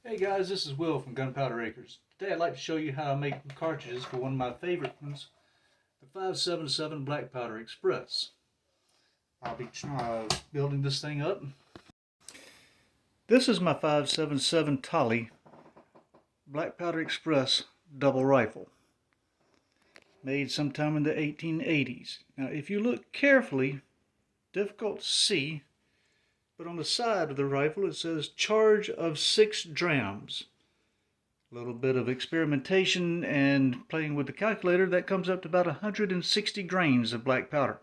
Hey guys, this is Will from Gunpowder Acres. Today I'd like to show you how I make cartridges for one of my favorite ones, the 577 Black Powder Express. I'll be building this thing up. This is my 577 Tolly Black Powder Express double rifle, made sometime in the 1880s. Now if you look carefully, difficult to see, but on the side of the rifle it says charge of 6 drams. A little bit of experimentation and playing with the calculator, that comes up to about 160 grains of black powder.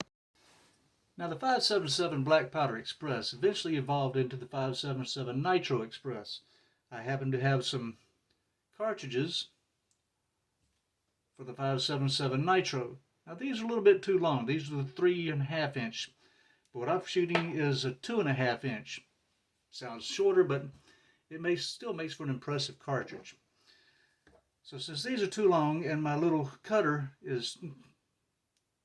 Now the 577 Black Powder Express eventually evolved into the 577 Nitro Express. I happen to have some cartridges for the 577 Nitro. Now these are a little bit too long. These are the 3.5 inch. But what I'm shooting is a 2.5 inch. Sounds shorter, but it still makes for an impressive cartridge. So since these are too long and my little cutter is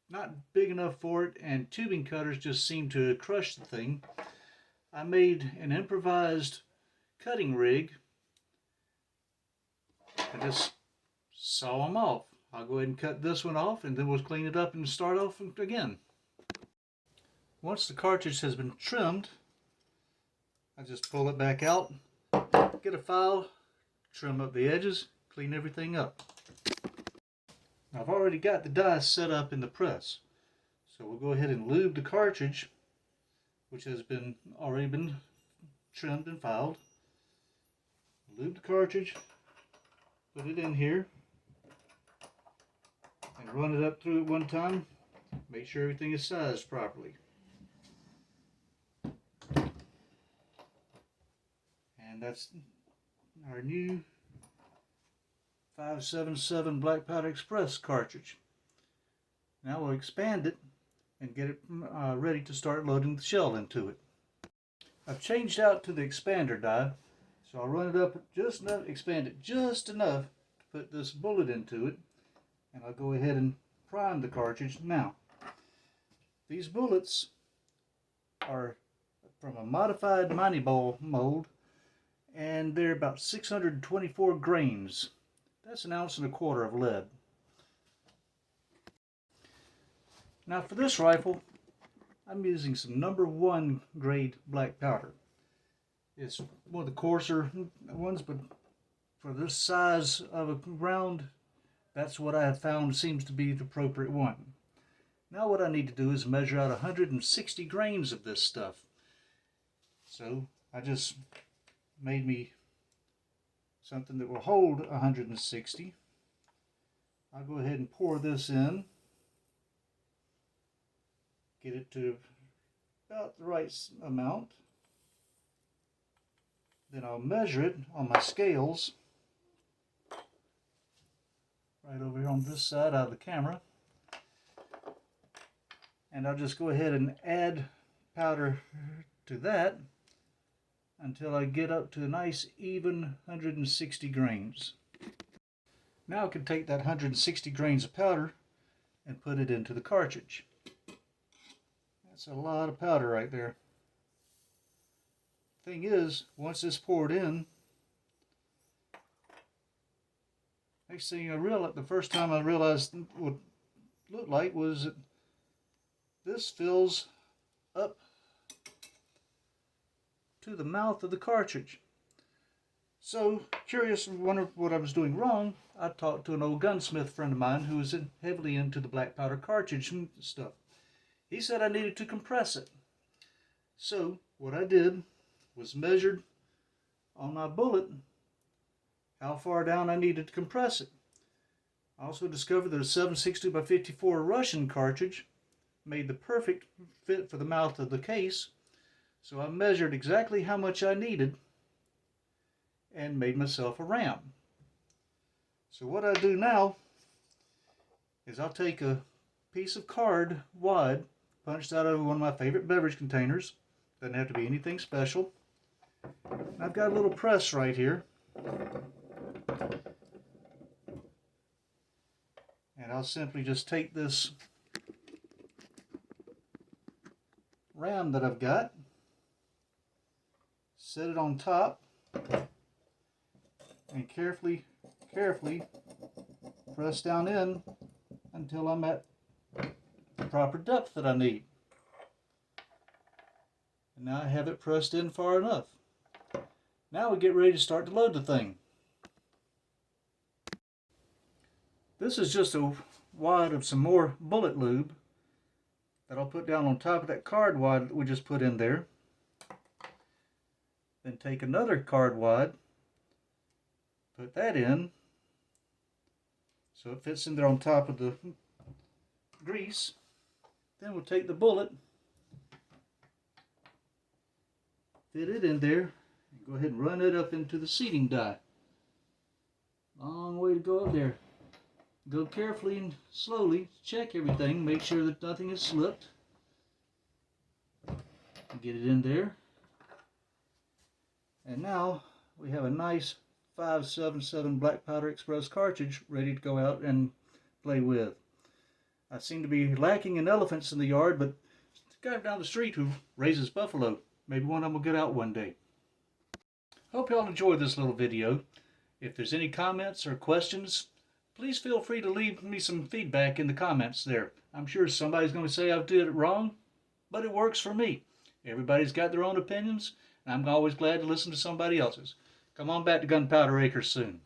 not big enough for it and tubing cutters just seem to crush the thing, I made an improvised cutting rig and just saw them off. I'll go ahead and cut this one off and then we'll clean it up and start off again. Once the cartridge has been trimmed, I just pull it back out, get a file, trim up the edges, clean everything up. Now I've already got the dice set up in the press, so we'll go ahead and lube the cartridge, which has already been trimmed and filed. Lube the cartridge, put it in here, and run it up through it one time. Make sure everything is sized properly. And that's our new 577 Black Powder Express cartridge. Now we'll expand it and get it ready to start loading the shell into it. I've changed out to the expander die, so I'll run it up just enough, expand it just enough to put this bullet into it, and I'll go ahead and prime the cartridge now. These bullets are from a modified minie ball mold, and they're about 624 grains. That's 1.25 ounces of lead. Now for this rifle, I'm using some #1 grade black powder. It's one of the coarser ones, but for this size of a round, that's what I have found seems to be the appropriate one. Now what I need to do is measure out 160 grains of this stuff. So I just made me something that will hold 160. I'll go ahead and pour this in, get it to about the right amount. Then I'll measure it on my scales right over here on this side out of the camera, and I'll just go ahead and add powder to that until I get up to a nice even 160 grains. Now I can take that 160 grains of powder and put it into the cartridge. That's a lot of powder right there. Thing is, once it's poured in, next thing I realized, the first time I realized what it looked like was that this fills up to the mouth of the cartridge. So, curious, wonder what I was doing wrong, I talked to an old gunsmith friend of mine who was heavily into the black powder cartridge and stuff. He said I needed to compress it. So, what I did was measured on my bullet how far down I needed to compress it. I also discovered that a 7.62 by 54 Russian cartridge made the perfect fit for the mouth of the case. So I measured exactly how much I needed and made myself a ram. So what I do now is I'll take a piece of card wide, punched out of one of my favorite beverage containers. Doesn't have to be anything special. And I've got a little press right here. And I'll simply just take this ram that I've got, set it on top, and carefully press down in until I'm at the proper depth that I need. And now I have it pressed in far enough. Now we get ready to start to load the thing. This is just a wad of some more bullet lube that I'll put down on top of that card wad that we just put in there. Then take another card wad, put that in so it fits in there on top of the grease. Then we'll take the bullet, fit it in there, and go ahead and run it up into the seating die. Long way to go up there. Go carefully and slowly, check everything, make sure that nothing has slipped. Get it in there. And now we have a nice 577 Black Powder Express cartridge ready to go out and play with. I seem to be lacking in elephants in the yard, but the guy down the street who raises buffalo, maybe one of them will get out one day. Hope y'all enjoyed this little video. If there's any comments or questions, please feel free to leave me some feedback in the comments there. I'm sure somebody's going to say I did it wrong, but it works for me. Everybody's got their own opinions, and I'm always glad to listen to somebody else's. Come on back to Gunpowder Acres soon.